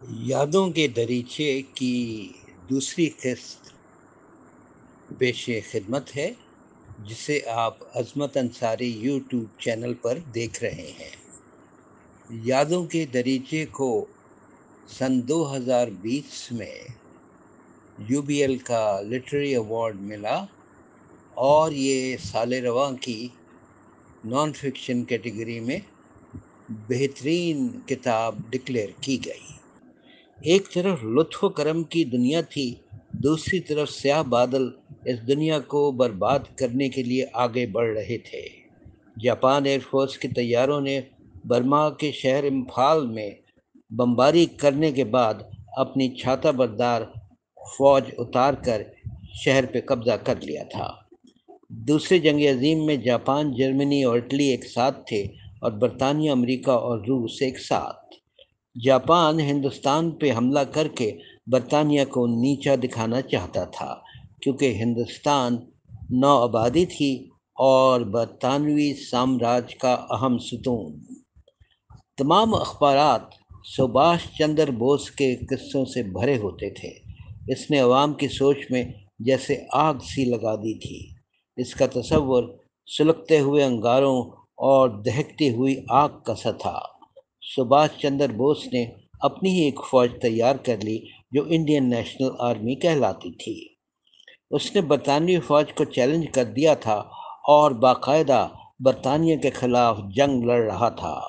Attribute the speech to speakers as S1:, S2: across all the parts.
S1: یادوں کے دریچے کی دوسری قسط پیش خدمت ہے، جسے آپ عظمت انصاری یوٹیوب چینل پر دیکھ رہے ہیں۔ یادوں کے دریچے کو سن 2020 میں یو بی ایل کا لٹریری ایوارڈ ملا اور یہ سال رواں کی نان فکشن کیٹیگری میں بہترین کتاب ڈکلیئر کی گئی۔ ایک طرف لطف و کرم کی دنیا تھی، دوسری طرف سیاہ بادل اس دنیا کو برباد کرنے کے لیے آگے بڑھ رہے تھے۔ جاپان ایئر فورس کے طیاروں نے برما کے شہر امپھال میں بمباری کرنے کے بعد اپنی چھاتہ بردار فوج اتار کر شہر پہ قبضہ کر لیا تھا۔ دوسری جنگ عظیم میں جاپان، جرمنی اور اٹلی ایک ساتھ تھے اور برطانیہ، امریکہ اور روس ایک ساتھ۔ جاپان ہندوستان پہ حملہ کر کے برطانیہ کو نیچا دکھانا چاہتا تھا، کیونکہ ہندوستان نو آبادی تھی اور برطانوی سامراج کا اہم ستون۔ تمام اخبارات سبھاش چندر بوس کے قصوں سے بھرے ہوتے تھے۔ اس نے عوام کی سوچ میں جیسے آگ سی لگا دی تھی۔ اس کا تصور سلگتے ہوئے انگاروں اور دہکتی ہوئی آگ کا سا تھا۔ سبھاش چندر بوس نے اپنی ہی ایک فوج تیار کر لی جو انڈین نیشنل آرمی کہلاتی تھی۔ اس نے برطانوی فوج کو چیلنج کر دیا تھا اور باقاعدہ برطانیہ کے خلاف جنگ لڑ رہا تھا۔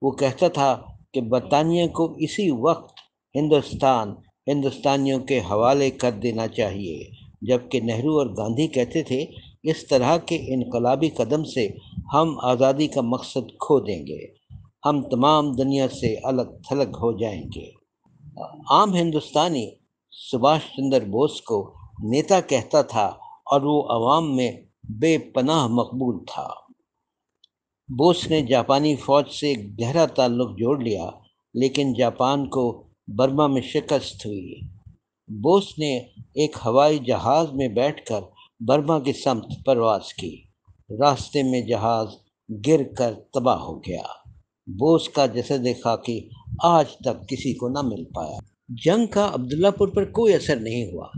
S1: وہ کہتا تھا کہ برطانیہ کو اسی وقت ہندوستانیوں کے حوالے کر دینا چاہیے، جبکہ نہرو اور گاندھی کہتے تھے اس طرح کے انقلابی قدم سے ہم آزادی کا مقصد کھو دیں گے، ہم تمام دنیا سے الگ تھلگ ہو جائیں گے۔ عام ہندوستانی سبھاش چندر بوس کو نیتا کہتا تھا اور وہ عوام میں بے پناہ مقبول تھا۔ بوس نے جاپانی فوج سے ایک گہرا تعلق جوڑ لیا، لیکن جاپان کو برما میں شکست ہوئی۔ بوس نے ایک ہوائی جہاز میں بیٹھ کر برما کی سمت پرواز کی۔ راستے میں جہاز گر کر تباہ ہو گیا۔ بوس کا جسد خاکی آج تک کسی کو نہ مل پایا۔ جنگ کا عبداللہ پور پر کوئی اثر نہیں ہوا۔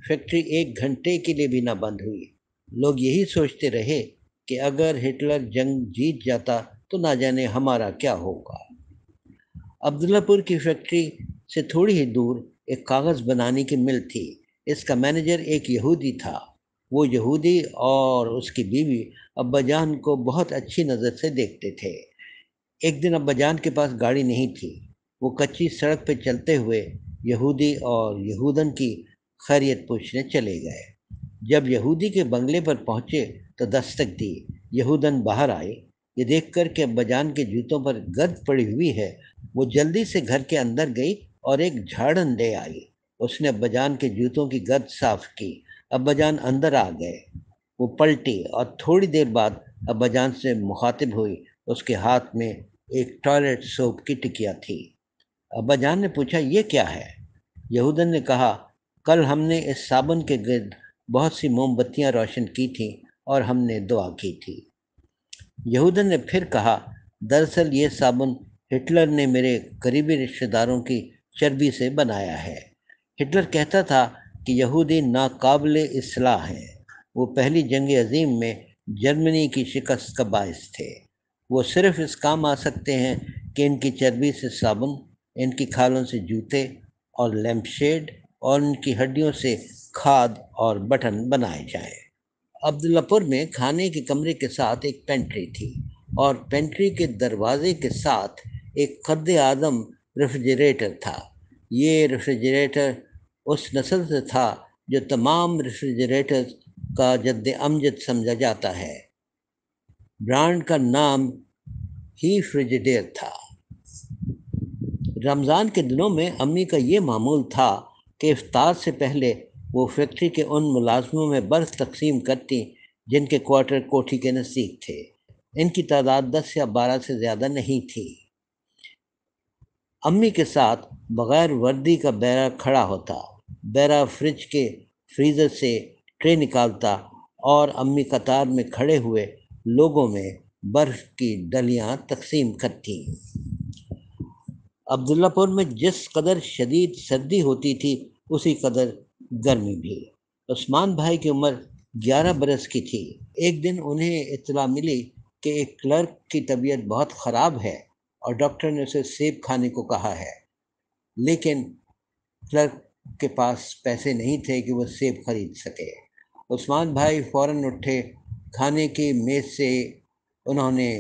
S1: فیکٹری ایک گھنٹے کے لیے بھی نہ بند ہوئی۔ لوگ یہی سوچتے رہے کہ اگر ہٹلر جنگ جیت جاتا تو نہ جانے ہمارا کیا ہوگا۔ عبداللہ پور کی فیکٹری سے تھوڑی ہی دور ایک کاغذ بنانے کی مل تھی۔ اس کا مینیجر ایک یہودی تھا۔ وہ یہودی اور اس کی بیوی ابا جان کو بہت اچھی نظر سے دیکھتے تھے۔ ایک دن ابا جان کے پاس گاڑی نہیں تھی۔ وہ کچی سڑک پہ چلتے ہوئے یہودی اور یہودن کی خیریت پوچھنے چلے گئے۔ جب یہودی کے بنگلے پر پہنچے تو دستک دی۔ یہودن باہر آئے۔ یہ دیکھ کر کہ ابا جان کے جوتوں پر گرد پڑی ہوئی ہے، وہ جلدی سے گھر کے اندر گئی اور ایک جھاڑن لے آئی۔ اس نے ابا جان کے جوتوں کی گرد صاف کی۔ ابا جان اندر آ گئے۔ وہ پلٹی اور تھوڑی دیر بعد ابا جان سے مخاطب ہوئی۔ اس کے ہاتھ میں ایک ٹوائلٹ سوپ کی ٹکیا تھی۔ ابا جان نے پوچھا، یہ کیا ہے؟ یہودن نے کہا، کل ہم نے اس صابن کے گرد بہت سی موم بتیاں روشن کی تھیں اور ہم نے دعا کی تھی۔ یہودن نے پھر کہا، دراصل یہ صابن ہٹلر نے میرے قریبی رشتہ داروں کی چربی سے بنایا ہے۔ ہٹلر کہتا تھا کہ یہودی ناقابل اصلاح ہیں۔ وہ پہلی جنگ عظیم میں جرمنی کی شکست کا باعث تھے۔ وہ صرف اس کام آ سکتے ہیں کہ ان کی چربی سے صابن، ان کی کھالوں سے جوتے اور لیمپ شیڈ اور ان کی ہڈیوں سے کھاد اور بٹن بنائے جائیں۔ عبداللہ پور میں کھانے کے کمرے کے ساتھ ایک پینٹری تھی اور پینٹری کے دروازے کے ساتھ ایک قد اعظم ریفریجریٹر تھا۔ یہ ریفریجریٹر اس نسل سے تھا جو تمام ریفریجریٹر کا جد امجد سمجھا جاتا ہے۔ برانڈ کا نام ہی فریجیڈیر تھا۔ رمضان کے دنوں میں امی کا یہ معمول تھا کہ افطار سے پہلے وہ فیکٹری کے ان ملازموں میں برف تقسیم کرتی جن کے کوارٹر کوٹھی کے نزدیک تھے۔ ان کی تعداد 10 یا 12 سے زیادہ نہیں تھی۔ امی کے ساتھ بغیر وردی کا بیرا کھڑا ہوتا۔ بیرا فریج کے فریزر سے ٹرے نکالتا اور امی قطار میں کھڑے ہوئے لوگوں میں برف کی ڈلیاں تقسیم کرتی۔ عبداللہ پور میں جس قدر شدید سردی ہوتی تھی اسی قدر گرمی بھی۔ عثمان بھائی کی عمر 11 برس کی تھی۔ ایک دن انہیں اطلاع ملی کہ ایک کلرک کی طبیعت بہت خراب ہے اور ڈاکٹر نے اسے سیب کھانے کو کہا ہے، لیکن کلرک کے پاس پیسے نہیں تھے کہ وہ سیب خرید سکے۔ عثمان بھائی فوراً اٹھے، کھانے کی میز سے انہوں نے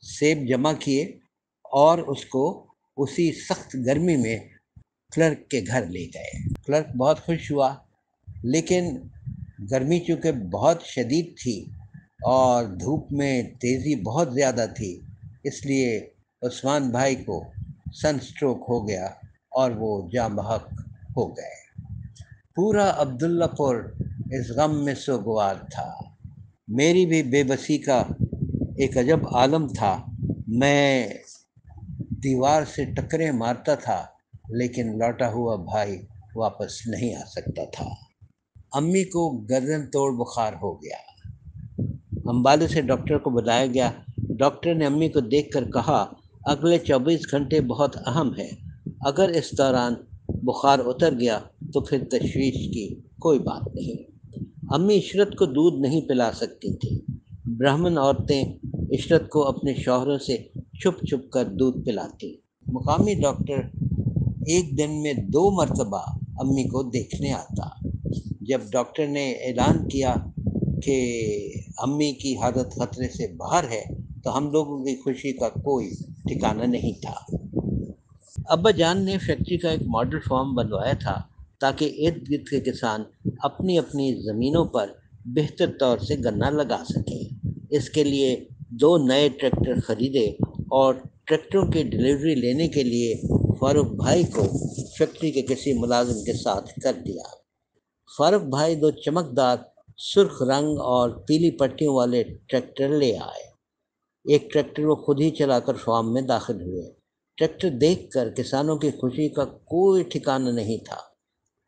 S1: سیب جمع کیے اور اس کو اسی سخت گرمی میں کلرک کے گھر لے گئے۔ کلرک بہت خوش ہوا، لیکن گرمی چونکہ بہت شدید تھی اور دھوپ میں تیزی بہت زیادہ تھی، اس لیے عثمان بھائی کو سن سٹروک ہو گیا اور وہ جاں بحق ہو گئے۔ پورا عبداللہ پور اس غم میں سوگوار تھا۔ میری بھی بے بسی کا ایک عجب عالم تھا۔ میں دیوار سے ٹکریں مارتا تھا، لیکن لوٹا ہوا بھائی واپس نہیں آ سکتا تھا۔ امی کو گردن توڑ بخار ہو گیا۔ امبالے سے ڈاکٹر کو بلایا گیا۔ ڈاکٹر نے امی کو دیکھ کر کہا، اگلے 24 گھنٹے بہت اہم ہے۔ اگر اس دوران بخار اتر گیا تو پھر تشویش کی کوئی بات نہیں۔ امی عشرت کو دودھ نہیں پلا سکتی تھیں۔ برہمن عورتیں عشرت کو اپنے شوہروں سے چھپ چھپ کر دودھ پلاتی۔ مقامی ڈاکٹر ایک دن میں 2 مرتبہ امی کو دیکھنے آتا۔ جب ڈاکٹر نے اعلان کیا کہ امی کی حالت خطرے سے باہر ہے تو ہم لوگوں کی خوشی کا کوئی ٹھکانہ نہیں تھا۔ ابا جان نے فیکٹری کا ایک ماڈل فارم بنوایا تھا تاکہ ارد گرد کے کسان اپنی اپنی زمینوں پر بہتر طور سے گنا لگا سکیں۔ اس کے لیے 2 نئے ٹریکٹر خریدے اور ٹریکٹروں کی ڈلیوری لینے کے لیے فاروق بھائی کو فیکٹری کے کسی ملازم کے ساتھ کر دیا۔ فاروق بھائی 2 چمکدار سرخ رنگ اور پیلی پٹیوں والے ٹریکٹر لے آئے۔ ایک ٹریکٹر وہ خود ہی چلا کر فارم میں داخل ہوئے۔ ٹریکٹر دیکھ کر کسانوں کی خوشی کا کوئی ٹھکانہ نہیں تھا۔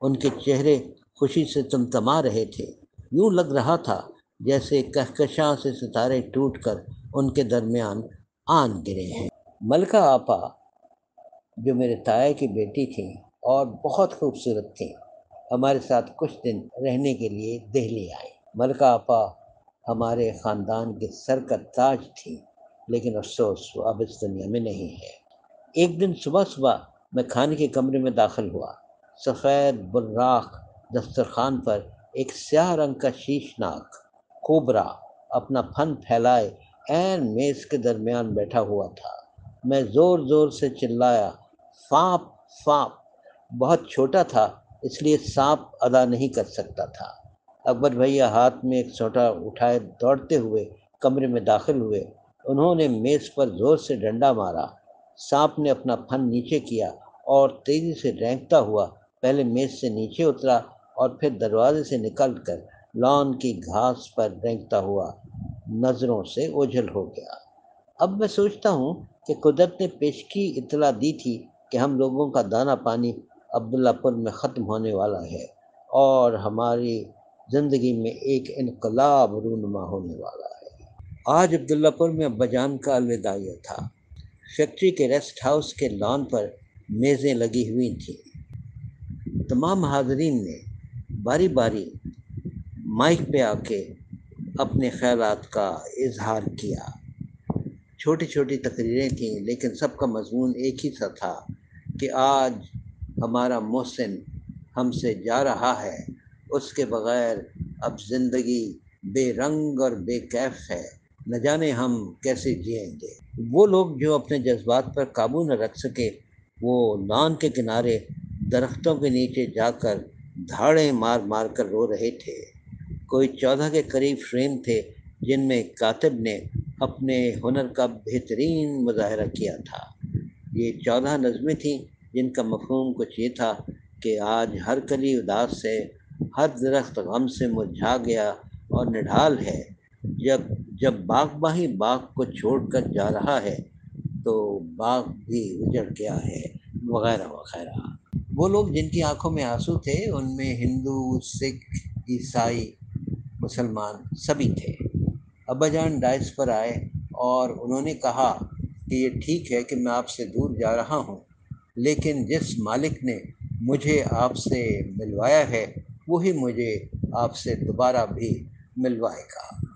S1: ان کے چہرے خوشی سے تمتما رہے تھے۔ یوں لگ رہا تھا جیسے کہکشاں سے ستارے ٹوٹ کر ان کے درمیان آن گرے ہیں۔ ملکہ آپا جو میرے تایا کی بیٹی تھیں اور بہت خوبصورت تھیں، ہمارے ساتھ کچھ دن رہنے کے لیے دہلی آئیں۔ ملکہ آپا ہمارے خاندان کے سر کا تاج تھیں، لیکن افسوس وہ اب اس دنیا میں نہیں ہے۔ ایک دن صبح صبح میں کھانے کے کمرے میں داخل ہوا۔ سفید براق دسترخوان پر ایک سیاہ رنگ کا شیشناک کوبرا اپنا پھن پھیلائے عین میز کے درمیان بیٹھا ہوا تھا۔ میں زور زور سے چلایا، فاپ فاپ۔ بہت چھوٹا تھا، اس لیے سانپ ادا نہیں کر سکتا تھا۔ اکبر بھیا ہاتھ میں ایک سوٹا اٹھائے دوڑتے ہوئے کمرے میں داخل ہوئے۔ انہوں نے میز پر زور سے ڈنڈا مارا۔ سانپ نے اپنا پھن نیچے کیا اور تیزی سے رینگتا ہوا پہلے میز سے نیچے اترا اور پھر دروازے سے نکل کر لان کی گھاس پر رینگتا ہوا نظروں سے اوجھل ہو گیا۔ اب میں سوچتا ہوں کہ قدرت نے پیشگی اطلاع دی تھی کہ ہم لوگوں کا دانہ پانی عبداللہ پور میں ختم ہونے والا ہے اور ہماری زندگی میں ایک انقلاب رونما ہونے والا ہے۔ آج عبداللہ پور میں ابا جان کا الوداعیہ تھا۔ فیکٹری کے ریسٹ ہاؤس کے لان پر میزیں لگی ہوئی تھیں۔ تمام حاضرین نے باری باری مائک پہ آ کے اپنے خیالات کا اظہار کیا۔ چھوٹی چھوٹی تقریریں تھیں، لیکن سب کا مضمون ایک ہی سا تھا کہ آج ہمارا محسن ہم سے جا رہا ہے، اس کے بغیر اب زندگی بے رنگ اور بے کیف ہے، نہ جانے ہم کیسے جئیں گے۔ وہ لوگ جو اپنے جذبات پر قابو نہ رکھ سکے، وہ لان کے کنارے درختوں کے نیچے جا کر دھاڑیں مار مار کر رو رہے تھے۔ کوئی 14 کے قریب فریم تھے جن میں کاتب نے اپنے ہنر کا بہترین مظاہرہ کیا تھا۔ یہ 14 نظمیں تھیں جن کا مفہوم کچھ یہ تھا کہ آج ہر کلی اداس ہے، ہر درخت غم سے مرجھا گیا اور نڈھال ہے، جب باغباں ہی باغ کو چھوڑ کر جا رہا ہے تو باغ بھی اجڑ گیا ہے، وغیرہ وغیرہ۔ وہ لوگ جن کی آنکھوں میں آنسو تھے ان میں ہندو، سکھ، عیسائی، مسلمان سبھی تھے۔ ابا جان ڈائس پر آئے اور انہوں نے کہا کہ یہ ٹھیک ہے کہ میں آپ سے دور جا رہا ہوں، لیکن جس مالک نے مجھے آپ سے ملوایا ہے وہی مجھے آپ سے دوبارہ بھی ملوائے گا۔